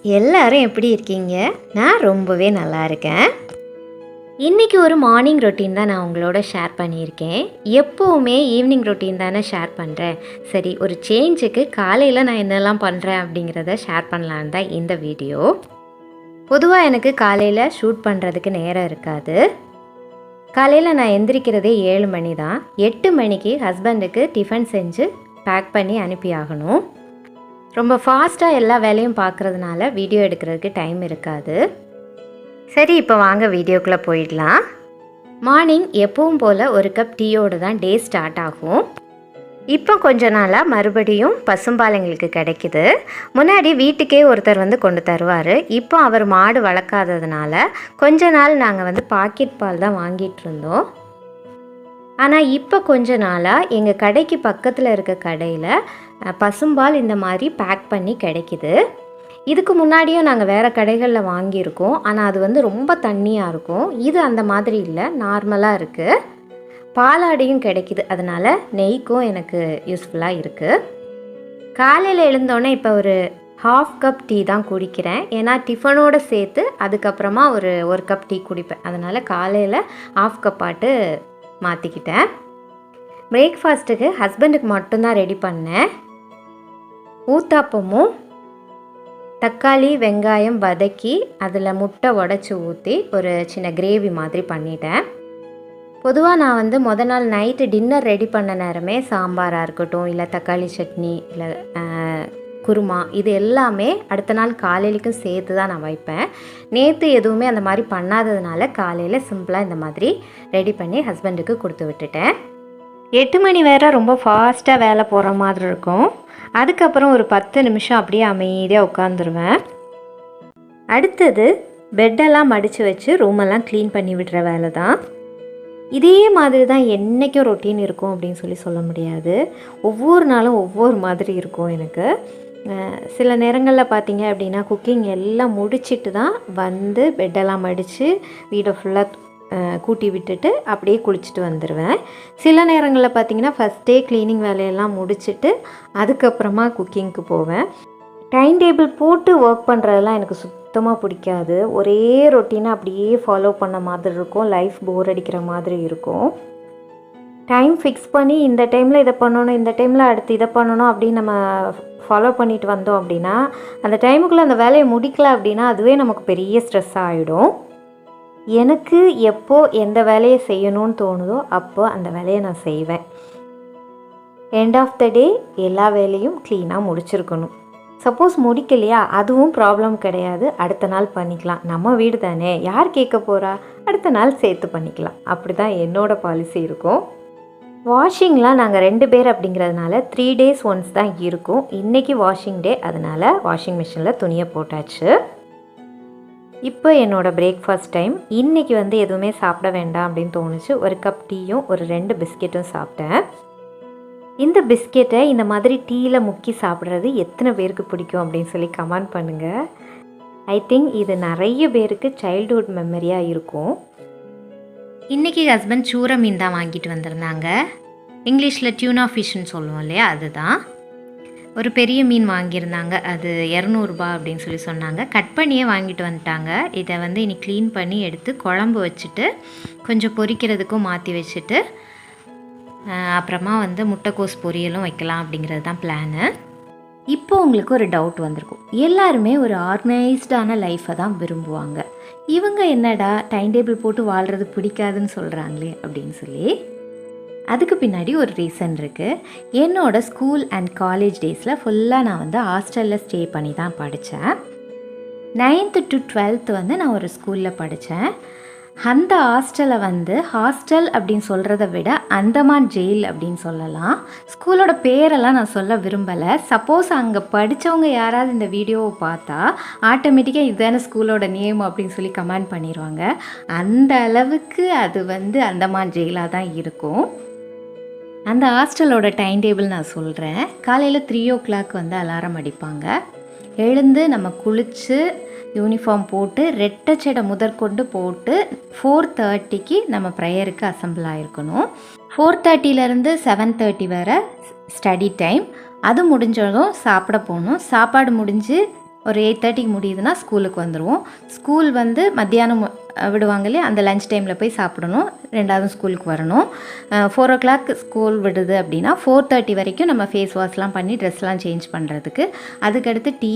எல்லாரும் எப்படி இருக்கீங்க? நான் ரொம்பவே நல்லா இருக்கேன். இன்றைக்கி ஒரு மார்னிங் ரொட்டீன் தான் நான் உங்களோட ஷேர் பண்ணியிருக்கேன். எப்போவுமே ஈவினிங் ரொட்டீன் தானே ஷேர் பண்ணுறேன். சரி, ஒரு சேஞ்சுக்கு காலையில் நான் என்னெல்லாம் பண்ணுறேன் அப்படிங்கிறத ஷேர் பண்ணலான்னு தான் இந்த வீடியோ. பொதுவாக எனக்கு காலையில் ஷூட் பண்ணுறதுக்கு நேரம் இருக்காது. காலையில் நான் எந்திரிக்கிறதே 7 மணி தான். 8 மணிக்கு ஹஸ்பண்டுக்கு டிஃபன் செஞ்சு பேக் பண்ணி அனுப்பி ஆகணும். ரொம்ப ஃபாஸ்ட்டாக எல்லா வேலையும் பார்க்குறதுனால வீடியோ எடுக்கிறதுக்கு டைம் இருக்காது. சரி, இப்போ வாங்க வீடியோக்குள்ளே போயிடலாம். மார்னிங் எப்பவும் போல் ஒரு கப் டீயோடு தான் டே ஸ்டார்ட் ஆகும். இப்போ கொஞ்ச நாளாக மறுபடியும் பசும்பால் எங்களுக்கு கிடைக்கிது. முன்னாடி வீட்டுக்கே ஒருத்தர் வந்து கொண்டு தருவார். இப்போ அவர் மாடு வளர்க்காததுனால கொஞ்ச நாள் நாங்கள் பாக்கெட் பால் தான் வாங்கிட்டு இருந்தோம். ஆனால் இப்போ கொஞ்ச நாளாக எங்கள் கடைக்கு பக்கத்தில் இருக்க கடையில் பசும்பால் இந்த மாதிரி பேக் பண்ணி கிடைக்கிது. இதுக்கு முன்னாடியும் நாங்கள் வேறு கடைகளில் வாங்கியிருக்கோம். ஆனால் அது ரொம்ப தண்ணியாக இருக்கும். இது அந்த மாதிரி இல்லை, நார்மலாக இருக்குது. பாலாடையும் கிடைக்கிது. அதனால் நெய்க்கும் எனக்கு யூஸ்ஃபுல்லாக இருக்குது. காலையில் எழுந்தோடனே இப்போ ஒரு 1/2 கப் டீ தான் குடிக்கிறேன். ஏன்னா டிஃபனோடு சேர்த்து அதுக்கப்புறமா ஒரு கப் டீ குடிப்பேன். அதனால் காலையில் 1/2 கப் ஆட்டு மாற்றிக்கிட்டேன். பிரேக்ஃபாஸ்ட்டுக்கு ஹஸ்பண்டுக்கு மட்டும்தான் ரெடி பண்ணேன். ஊத்தாப்பமும் தக்காளி வெங்காயம் வதக்கி அதில் முட்டை உடச்சி ஊற்றி ஒரு சின்ன கிரேவி மாதிரி பண்ணிட்டேன். பொதுவாக நான் முத நாள் நைட்டு டின்னர் ரெடி பண்ண நேரமே சாம்பாராக இருக்கட்டும், இல்லை தக்காளி சட்னி, இல்லை குருமா, இது எல்லாமே அடுத்த நாள் காலையிலைக்கும் சேர்த்து தான் நான் வைப்பேன். நேற்று எதுவுமே அந்த மாதிரி பண்ணாததுனால காலையில் சிம்பிளாக இந்த மாதிரி ரெடி பண்ணி ஹஸ்பண்டுக்கு கொடுத்து விட்டுட்டேன். 8 மணி வேறு ரொம்ப ஃபாஸ்ட்டாக வேலை போகிற மாதிரி இருக்கும். அதுக்கப்புறம் ஒரு 10 நிமிஷம் அப்படியே அமைதியாக உட்காந்துருவேன். அடுத்தது பெட்டெல்லாம் மடித்து வச்சு ரூமெல்லாம் க்ளீன் பண்ணி விடுற வேலை தான். இதே மாதிரி தான் என்றைக்கும் ரொட்டீன் இருக்கும் அப்படின்னு சொல்ல முடியாது. ஒவ்வொரு நாளும் ஒவ்வொரு மாதிரி இருக்கும் எனக்கு. சில நேரங்களில் பார்த்தீங்க அப்படின்னா குக்கிங் எல்லாம் முடிச்சிட்டு தான் பெட்டெல்லாம் மடித்து வீடை ஃபுல்லாக கூட்டி விட்டுட்டு அப்படியே குளிச்சுட்டு வந்துடுவேன். சில நேரங்களில் பார்த்திங்கன்னா ஃபஸ்ட்டே க்ளீனிங் வேலையெல்லாம் முடிச்சுட்டு அதுக்கப்புறமா குக்கிங்க்கு போவேன். டைம் டேபிள் போட்டு ஒர்க் பண்ணுறதெல்லாம் எனக்கு சுத்தமாக பிடிக்காது. ஒரே ரொட்டீனை அப்படியே ஃபாலோ பண்ண மாதிரி இருக்கும். லைஃப் போர் அடிக்கிற மாதிரி இருக்கும். டைம் ஃபிக்ஸ் பண்ணி இந்த டைமில் இதை பண்ணணும், இந்த டைமில் அடுத்து இதை பண்ணணும் அப்படின்னு நம்ம ஃபாலோ பண்ணிட்டு வந்தோம் அப்படின்னா அந்த டைமுக்குள்ளே அந்த வேலையை முடிக்கல அப்படின்னா அதுவே நமக்கு பெரிய ஸ்ட்ரெஸ் ஆகிடும். எனக்கு எப்போ எந்த வேலையை செய்யணும்னு தோணுதோ அப்போ அந்த வேலையை நான் செய்வேன். எண்ட் ஆஃப் த டே எல்லா வேலையும் க்ளீனாக முடிச்சிருக்கணும். சப்போஸ் முடிக்கலையா அதுவும் ப்ராப்ளம் கிடையாது, அடுத்த நாள் பண்ணிக்கலாம். நம்ம வீடு தானே, யார் கேட்க போகிறா, அடுத்த நாள் சேர்த்து பண்ணிக்கலாம். அப்படி தான் என்னோடய பாலிசி இருக்கும். வாஷிங்லாம் நாங்கள் 2 பேர் அப்படிங்கிறதுனால 3 days ஒன்ஸ் தான் இருக்கும். இன்றைக்கி வாஷிங் டே, அதனால் வாஷிங் மிஷினில் துணியை போட்டாச்சு. இப்போ என்னோடய பிரேக்ஃபாஸ்ட் டைம். இன்றைக்கி எதுவுமே சாப்பிட வேண்டாம் அப்படின்னு தோணுச்சு. ஒரு கப் டீயும் ஒரு 2 பிஸ்கெட்டும் சாப்பிட்டேன். இந்த பிஸ்கெட்டை இந்த மாதிரி டீயில் முக்கி சாப்பிட்றது எத்தனை பேருக்கு பிடிக்கும் அப்படின்னு கமெண்ட் பண்ணுங்கள். ஐ திங்க் இது நிறைய பேருக்கு சைல்டுஹுட் மெமரியாக இருக்கும். இன்றைக்கி ஹஸ்பண்ட் சூர மீன் தான் வாங்கிட்டு வந்திருந்தாங்க. இங்கிலீஷில் டியூனா ஃபிஷ்ன்னு சொல்லுவோம் இல்லையா, அதுதான். ஒரு பெரிய மீன் வாங்கியிருந்தாங்க. அது 200 ரூபாய் அப்படின்னு சொன்னாங்க. கட் பண்ணியே வாங்கிட்டு வந்துட்டாங்க. இதை இனி க்ளீன் பண்ணி எடுத்து குழம்பு வச்சுட்டு கொஞ்சம் பொரிக்கிறதுக்கும் மாற்றி வச்சுட்டு அப்புறமா முட்டைக்கோஸ் பொரியலும் வைக்கலாம் அப்படிங்கிறது தான் பிளானு. இப்போ உங்களுக்கு ஒரு டவுட் வந்திருக்கும். எல்லாருமே ஒரு ஆர்கனைஸ்டான லைஃப்பை தான் விரும்புவாங்க. இவங்க என்னடா டைம் டேபிள் போட்டு வாழ்கிறது பிடிக்காதுன்னு சொல்கிறாங்களே அப்படின்னு அதுக்கு பின்னாடி ஒரு ரீசன் இருக்குது. என்னோடய ஸ்கூல் அண்ட் காலேஜ் டேஸில் ஃபுல்லாக நான் ஹாஸ்டலில் ஸ்டே பண்ணி தான் படித்தேன். 9th to 12th நான் ஒரு ஸ்கூலில் படித்தேன். அந்த ஹாஸ்டலை ஹாஸ்டல் அப்படின்னு சொல்கிறத விட அந்தமான் ஜெயில் அப்படின்னு சொல்லலாம். ஸ்கூலோட பேரெல்லாம் நான் சொல்ல விரும்பலை. சப்போஸ் அங்கே படித்தவங்க யாராவது இந்த வீடியோவை பார்த்தா ஆட்டோமேட்டிக்காக இதுதானே ஸ்கூலோட நேம் அப்படின்னு கமெண்ட் பண்ணிடுவாங்க. அந்த அளவுக்கு அது அந்தமான் ஜெயிலாக தான் இருக்கும். அந்த ஹாஸ்டலோட டைம் டேபிள் நான் சொல்கிறேன். காலையில் 3 o'clock அலாரம் அடிப்பாங்க. எழுந்து நம்ம குளித்து யூனிஃபார்ம் போட்டு ரெட்டச்சடை முதற்கொண்டு போட்டு 4:30க்கு நம்ம ப்ரேயருக்கு அசம்பிள் ஆகிருக்கணும். 4:30லேருந்து 7:30 வரை ஸ்டடி டைம். அது முடிஞ்சதும் சாப்பிட போகணும். சாப்பாடு முடிஞ்சு ஒரு 8:30க்கு முடியுதுன்னா ஸ்கூலுக்கு வந்துடுவோம். ஸ்கூல் வந்து மத்தியானம் விடுவாங்க இல்லையா, அந்த லஞ்ச் டைமில் போய் சாப்பிடணும். 2வது ஸ்கூலுக்கு வரணும். 4 o'clock ஸ்கூல் விடுது அப்படின்னா 4:30 வரைக்கும் நம்ம ஃபேஸ் வாஷ்லாம் பண்ணி ட்ரெஸ்லாம் சேஞ்ச் பண்ணுறதுக்கு. அதுக்கடுத்து டீ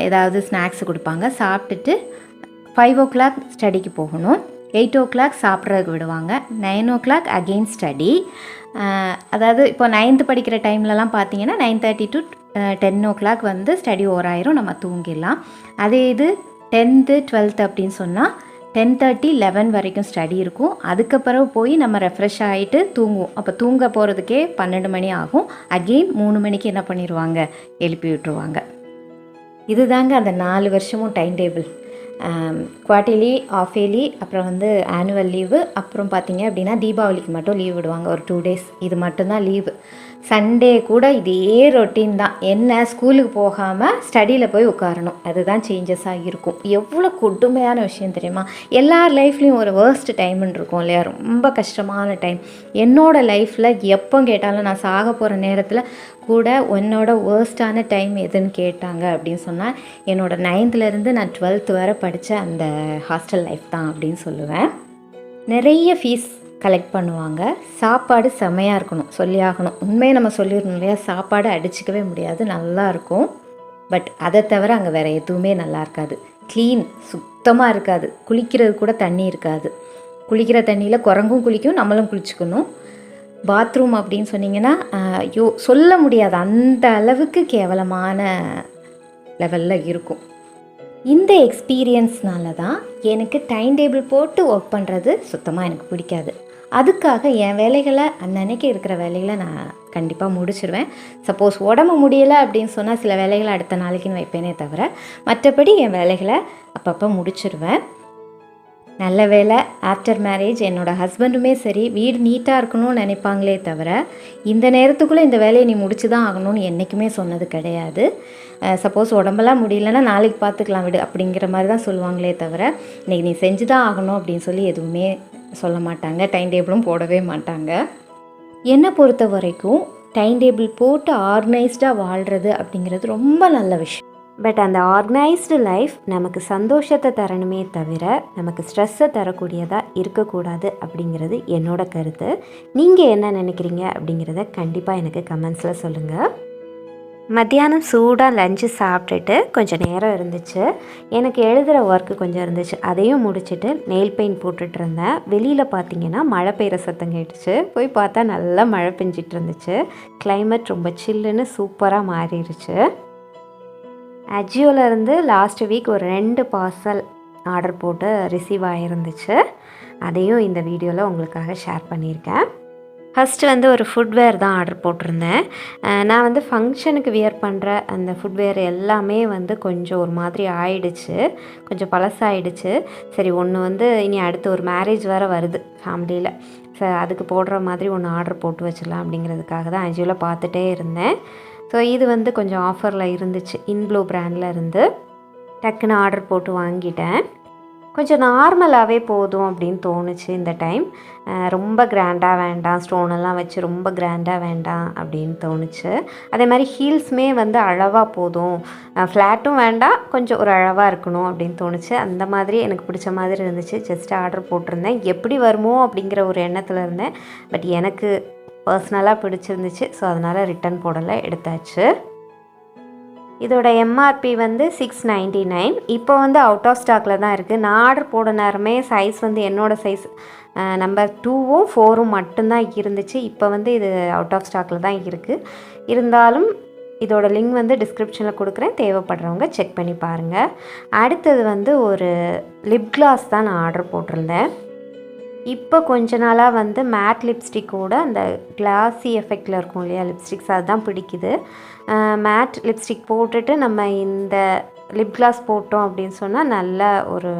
ஏதாவது ஸ்நாக்ஸ் கொடுப்பாங்க. சாப்பிட்டுட்டு 5 o'clock ஸ்டடிக்கு போகணும். 8 o'clock சாப்பிட்றதுக்கு விடுவாங்க. 9 o'clock அகெயின் ஸ்டடி. அதாவது இப்போ 9th படிக்கிற டைம்லலாம் பார்த்தீங்கன்னா 9:30 to 10 o'clock வந்து ஸ்டடி ஓவர் ஆயிரும், நம்ம தூங்கிடலாம். அதே இது 10th 12th அப்படின்னு சொன்னால் 10:30 11 வரைக்கும் ஸ்டடி இருக்கும். அதுக்கப்புறம் போய் நம்ம ரெஃப்ரெஷ் ஆகிட்டு தூங்குவோம். அப்போ தூங்க போகிறதுக்கே 12 மணி ஆகும். அகெயின் 3 மணிக்கு என்ன பண்ணிடுவாங்க, எழுப்பி விட்டுருவாங்க. இதுதாங்க அந்த 4 வருஷமும் time table. Quarterly, half yearly, அப்புறம் வந்து ஆனுவல் லீவு, அப்புறம் பார்த்திங்க அப்படின்னா தீபாவளிக்கு மட்டும் லீவ் விடுவாங்க ஒரு 2 days. இது மட்டும்தான் லீவு. சண்டே கூட இதே ரொட்டீன் தான். என்ன, ஸ்கூலுக்கு போகாமல் ஸ்டடியில் போய் உட்காரணும். அதுதான் சேஞ்சஸாக இருக்கும். எவ்வளோ கொடுமையான விஷயம் தெரியுமா? எல்லார் லைஃப்லேயும் ஒரு வேர்ஸ்ட் டைம்னு இருக்கும் இல்லையா, ரொம்ப கஷ்டமான டைம். என்னோடய லைஃப்பில் எப்போ கேட்டாலும் நான் சாக போகிற நேரத்தில் கூட உன்னோட வேர்ஸ்டான டைம் எதுன்னு கேட்டாங்க அப்படின்னு சொன்னால் என்னோடய 9th நான் 12th வரை படித்த அந்த ஹாஸ்டல் லைஃப் தான் அப்படின்னு சொல்லுவேன். நிறைய ஃபீஸ் கலெக்ட் பண்ணுவாங்க. சாப்பாடு செமையாக இருக்கணும், சொல்லி ஆகணும். உண்மையை நம்ம சொல்லிடணும் இல்லையா, சாப்பாடு அடிச்சிக்கவே முடியாது, நல்லாயிருக்கும். பட் அதை தவிர அங்கே வேறு எதுவுமே நல்லா இருக்காது. க்ளீன் சுத்தமாக இருக்காது. குளிக்கிறது கூட தண்ணி இருக்காது. குளிக்கிற தண்ணியில் குரங்கும் குளிக்கும், நம்மளும் குளிச்சுக்கணும். பாத்ரூம் அப்படின்னு சொன்னிங்கன்னா ஐயோ சொல்ல முடியாது, அந்த அளவுக்கு கேவலமான லெவலில் இருக்கும். இந்த எக்ஸ்பீரியன்ஸ்னால தான் எனக்கு டைம் டேபிள் போட்டு ஒர்க் பண்ணுறது சுத்தமாக எனக்கு பிடிக்காது. அதுக்காக என் வேலைகளை அன்னன்னைக்கு இருக்கிற வேலைகளை நான் கண்டிப்பாக முடிச்சிடுவேன். சப்போஸ் உடம்பு முடியலை அப்படின்னு சொன்னால் சில வேலைகளை அடுத்த நாளைக்குன்னு வைப்பேனே தவிர மற்றபடி என் வேலைகளை அப்பப்போ முடிச்சிடுவேன். நல்ல வேலை, ஆஃப்டர் மேரேஜ் என்னோடய ஹஸ்பண்டுமே சரி வீடு நீட்டாக இருக்கணும்னு நினைப்பாங்களே தவிர இந்த நேரத்துக்குள்ளே இந்த வேலையை நீ முடிச்சு தான் ஆகணும்னு என்றைக்குமே சொன்னது கிடையாது. சப்போஸ் உடம்பெல்லாம் முடியலன்னா நாளைக்கு பார்த்துக்கலாம் விடு அப்படிங்கிற மாதிரி தான் சொல்லுவாங்களே தவிர இன்றைக்கி நீ செஞ்சு தான் ஆகணும் அப்படின்னு சொல்லி எதுவுமே சொல்ல மாட்டாங்க. டைம் டேபிளும் போடவே மாட்டாங்க. என்னை பொறுத்த வரைக்கும் டைம் டேபிள் போட்டு ஆர்கனைஸ்டாக வாழ்கிறது அப்படிங்கிறது ரொம்ப நல்ல விஷயம். பட் அந்த ஆர்கனைஸ்டு லைஃப் நமக்கு சந்தோஷத்தை தரணுமே தவிர நமக்கு ஸ்ட்ரெஸ்ஸை தரக்கூடியதாக இருக்கக்கூடாது அப்படிங்கிறது என்னோட கருத்து. நீங்கள் என்ன நினைக்கிறீங்க அப்படிங்கிறத கண்டிப்பாக எனக்கு கமெண்ட்ஸில் சொல்லுங்கள். மத்தியானம் சூடாக லஞ்சு சாப்பிட்டுட்டு கொஞ்சம் நேரம் இருந்துச்சு. எனக்கு எழுதுகிற ஒர்க்கு கொஞ்சம் இருந்துச்சு, அதையும் முடிச்சுட்டு நெயில் பெயிண்ட் போட்டுட்டு இருந்தேன். வெளியில் பார்த்தீங்கன்னா மழை பெய்கிற சத்தம் கேட்டுச்சு. போய் பார்த்தா நல்லா மழை பெஞ்சிட்டு இருந்துச்சு. கிளைமேட் ரொம்ப சில்லுன்னு சூப்பராக மாறிடுச்சு. அஜியோலேருந்து லாஸ்ட் வீக் ஒரு 2 பார்சல் ஆர்டர் போட்டு ரிசீவ் ஆகிருந்துச்சு. அதையும் இந்த வீடியோவில் உங்களுக்காக ஷேர் பண்ணியிருக்கேன். ஃபஸ்ட்டு வந்து ஒரு ஃபுட்வேர் தான் ஆர்டர் போட்டிருந்தேன். நான் வந்து ஃபங்க்ஷனுக்கு வியர் பண்ணுற அந்த ஃபுட்வேர் எல்லாமே வந்து கொஞ்சம் ஒரு மாதிரி ஆயிடுச்சு, கொஞ்சம் பழசாயிடுச்சு. சரி ஒன்று வந்து இனி அடுத்து ஒரு மேரேஜ் வேறு வருது ஃபேமிலியில், அதுக்கு போடுற மாதிரி ஒன்று ஆர்டர் போட்டு வச்சிடலாம் அப்படிங்கிறதுக்காக தான் அஜியோவில் பார்த்துட்டே இருந்தேன். ஸோ இது வந்து கொஞ்சம் ஆஃபரில் இருந்துச்சு, இன்ப்ளூ பிராண்டில் இருந்து. டக்குன்னு ஆர்டர் போட்டு வாங்கிட்டேன். கொஞ்சம் நார்மலாகவே போதும் அப்படின்னு தோணுச்சு இந்த டைம். ரொம்ப கிராண்டாக வேண்டாம், ஸ்டோனெல்லாம் வச்சு ரொம்ப கிராண்டாக வேண்டாம் அப்படின்னு தோணுச்சு. அதே மாதிரி ஹீல்ஸுமே வந்து அளவாக போதும், ஃப்ளாட்டும் வேண்டாம், கொஞ்சம் ஒரு அளவாக இருக்கணும் அப்படின்னு தோணுச்சு. அந்த மாதிரி எனக்கு பிடிச்ச மாதிரி இருந்துச்சு. ஜஸ்ட் ஆர்டர் போட்டிருந்தேன். எப்படி வருமோ அப்படிங்கிற ஒரு எண்ணத்தில் இருந்தேன். பட் எனக்கு பர்சனலாக பிடிச்சிருந்துச்சு. ஸோ அதனால் ரிட்டன் போடலை, எடுத்தாச்சு. இதோட எம்ஆர்பி வந்து 699. இப்போ வந்து அவுட் ஆஃப் ஸ்டாக்கில் தான் இருக்குது. நான் ஆர்டர் போட நேரமே சைஸ் வந்து என்னோடய சைஸ் நம்பர் 2ம் 4ம் மட்டும்தான் இருந்துச்சு. இப்போ வந்து இது அவுட் ஆஃப் ஸ்டாக்கில் தான் இருக்குது. இருந்தாலும் இதோட லிங்க் வந்து டிஸ்கிரிப்ஷனில் கொடுக்குறேன், தேவைப்படுறவங்க செக் பண்ணி பாருங்கள். அடுத்தது வந்து ஒரு லிப் கிளாஸ் தான் நான் ஆர்டர் போட்டிருந்தேன். இப்போ கொஞ்ச நாளாக வந்து மேட் லிப்ஸ்டிக்கோட அந்த கிளாஸி எஃபெக்டில் இருக்கும் இல்லையா லிப்ஸ்டிக்ஸ், அதுதான் பிடிக்குது. மேட் லிப்ஸ்டிக் போட்டுட்டு நம்ம இந்த லிப் கிளாஸ் போட்டோம் அப்படின்னு சொன்னால் நல்ல ஒரு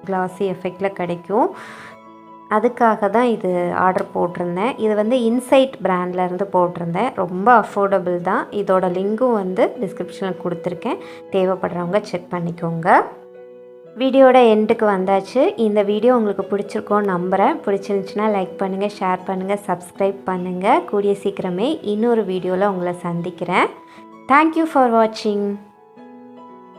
கிளாஸி எஃபெக்டில் கிடைக்கும். அதுக்காக தான் இது ஆர்டர் போட்டிருந்தேன். இது வந்து இன்சைட் பிராண்ட்லேருந்து போட்டிருந்தேன். ரொம்ப அஃபோர்டபுள் தான். இதோட லிங்க்கும் வந்து டிஸ்கிரிப்ஷனில் கொடுத்துருக்கேன், தேவைப்படுறவங்க செக் பண்ணிக்கோங்க. வீடியோட எண்டுக்கு வந்தாச்சு. இந்த வீடியோ உங்களுக்கு பிடிச்சிருக்கோன்னு நம்புகிறேன். பிடிச்சிருந்துச்சுன்னா லைக் பண்ணுங்கள், ஷேர் பண்ணுங்கள், சப்ஸ்கிரைப் பண்ணுங்கள். கூடிய சீக்கிரமே இன்னொரு வீடியோவில் உங்களை சந்திக்கிறேன். தேங்க்யூ ஃபார் வாட்சிங்.